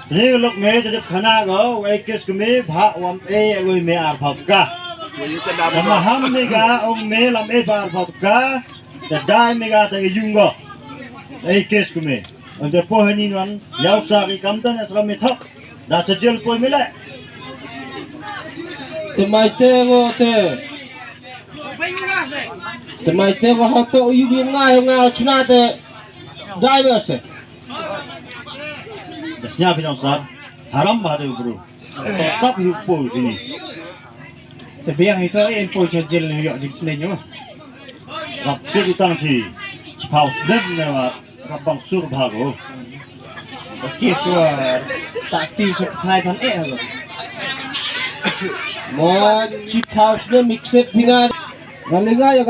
Thế lúc mẹจะขนาดก็ไอ้เกสก็มีพระวันเอ้เลยไม่อาภัพกะแต่มาห้ามไม่กะองเมลำเอ้บาภัพกะแต่ได้ไม่กะแต่ยุ่งก็ไอ้เกสก็มีอันเดียพอเห็นนี่วันยาวสักอีกคำตั้งแต่สมัยทับได้เสจพอไม่ละทำไมเจ้าเขาโตอยู่ยังไงชนะแต่ได้ไหมสิ Desnya pinang sar haram bahade bro. Sab hiu po sini. Tapi yang itu info jajil ni yok jik sini nyo. Rap sir tang chi. Chpau sedem ne wa rabang sur bhago. Okey so tak aktif cak thai tan lo. Mo chip house ni mixet pingan. Galinga ya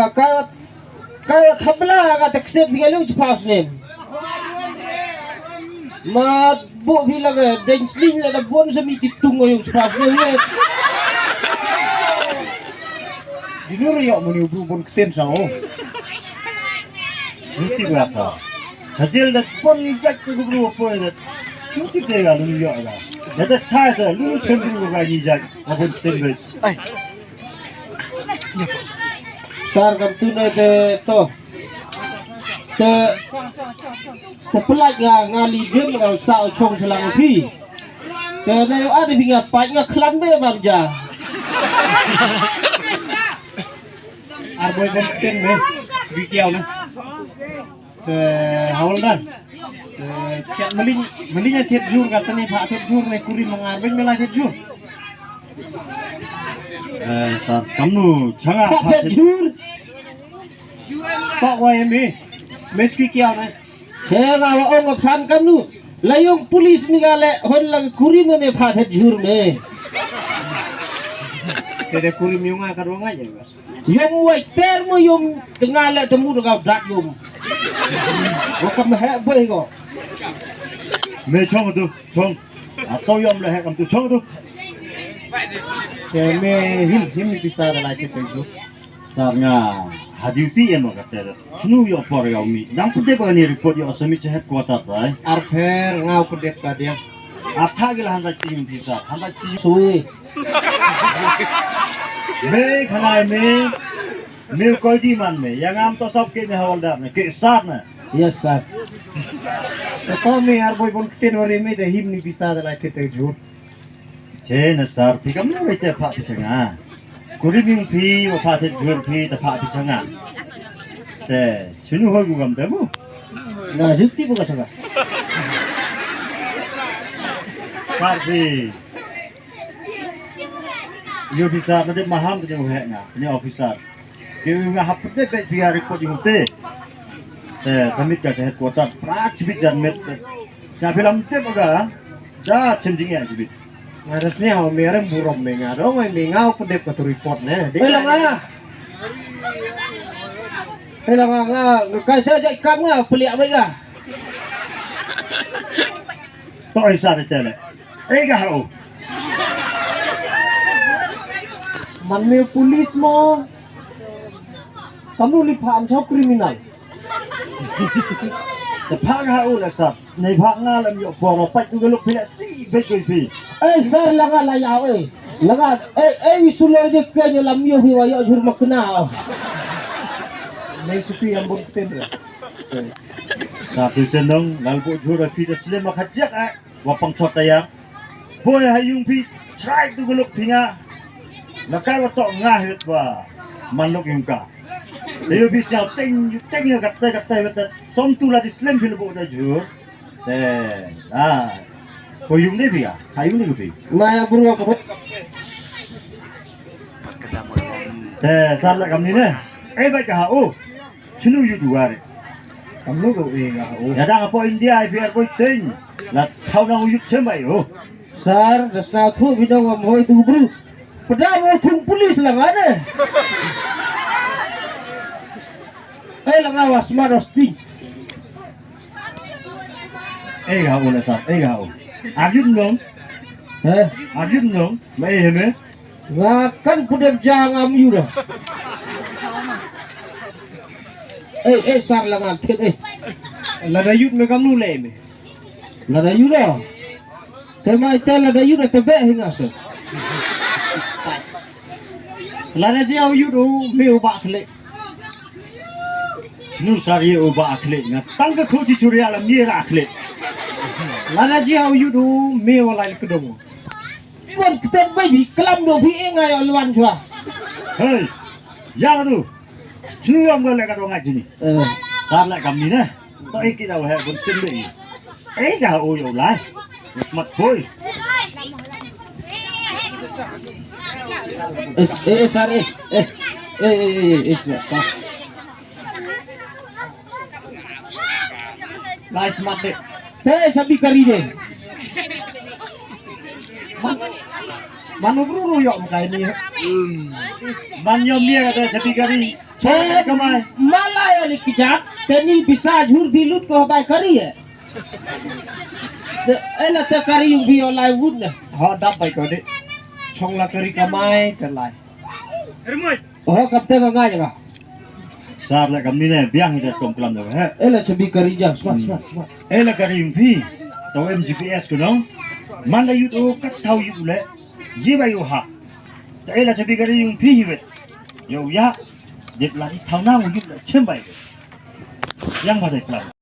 kai thabla ga taxet pingan lu chip house ni. Mà bộ vì là cái đánh sling là đập vốn sẽ bị tịt tung vào những sport này. Di luar ya mau niup pun keten sao. Cuti biasa. Sajil dah pun jak tu guru apa dah. Cuti tega lu ya lah. Jadi thai sa lu cenderung ke gaji jak apa keten ber. Sar kam tu na te to. Terpelak ngali game kalau sao chong selang pi. Kerana ada pingat patnya kelan be bamja. Arboy ben me bikiau na. Hawaldan. Sekian melinya tiap jur kata ni pak tiap jur ni kuri mengarbeng melah tiap jur. Saat kamu jangan pak jur. Pak YMB. Meski kiau na. Saya kalau orang kan kamu, layung polis ni gale, hon lagi kuri me phatet jur me. Tidak kuri miunga karuang aja bas. Yung wai termo yung tengah le temu dengan dak yung. Bukan mehek boy ko. Me chong tu chong. Atau yom le hek tu chong tu. Saya me him bisa dalam kita tu. Sarnya hajuti yang makata. Cunu yo por yo mi. Nang putih bagai ni report yo asami cehet kuota tay. Arper ngau kedep kadian. Acha gila handak tim bisa. Handak tim Suwi. Me khanai me koi di man me. Yang am to sab ke me hawaldar ne ke sar na. Yes sir. Kau me arboy pun keten wari me de him ni bisa dalam kita jur. Che na sar pikam na rete pak picanga. Kuri ming pi wa phatet jur pi ta pak picanga. Te chunu hoi gu gam demu. Na jukti buka sanga. Parti. Yo bisa nanti maham ke jauh hek na. Ini officer. Dia ngah hapte pe biar report jung te. Samit ka sehat kuota pra cibit janmet. Sa film te baga. Da chimjing ya cibit. Harusnya merem burom menga dong mengau kedep ke report ne. Hilang ah. Hilang ah. Kai saya kam ngah peliak baik ah. To isa ni tele. Ga hau. Man me polis mo. Kamu lipam chau kriminal. Te phang hau la sap. Nei phang nga lam yo for pat ku galuk pila si bet ku pi. Sir langa layau Langa wisuloy de kenyo lam yo hi wa yo jur makna. Nei supi yang bon tendre. Satu senong lalpo jura pi de sile makhajak a wa pang chot ya. Boy hayung pi try tu galuk pinga. Lakai wa to nga het wa manok yung ka. Leyo bisa teng ya kata som tu la di slam pil bo da jur. Koyung ni biya, sayung ni gupi. Maya buru ko. Sarla kam ni ne. Ba ka hau. Chunu yu duare. Kamu go ga hau. Ya da po India biar ko teng. La thau na yu chem bai ho. Sir, dasna thu video ngam hoi tu buru. Pada mau thung polis lang ane. Lang awas marosting. Ga hau na sa. Ga hau. Agyun dong. Agyun dong. Mai heme. Ngakan pudem jangam yu dah. Sar lang al thet Là đã giúp nó cắm nu lệ mày. Lada yudo. Tema ite lada yudo tebe hinga se. Lada jauh yudo me ubah klik. Sinu sari ubah klik. Tang ke kunci curi alam ni klik. Lada jauh yudo me walai kedemu. Bukan kita baby kelam do pi engai alwan chua. Hei, yang tu. Sinu yang boleh kata orang ni. Saat lek kami ni, tak kita dah buat sendiri. Dah oyo lai. Smart boy. Sorry. Smart. Lai smart deh. Teh cabi kari deh. Manu buru yok muka ini. Banyo dia kata sepi kari. Teh Kamai. malah ya likijat. Teni bisa jur bilut ko bai kari ya. Ela te kari yung bi olai wud na. Họ đắp bài cờ đấy. Trong là kari kamai cần lại. Oh kapte ba ngai ba. Saat lek kami ni biang hidup kom kelam dah. He. Ela cabi kari jang smart. Là kari yung pi. Tau em GPS ko nong. Man la yut o kat tau yut le. Ye ba yo ha. Là sepi kari yung pi hiwet. Yo ya. Dek lagi tau na yut le chem bai. Yang pada kelam.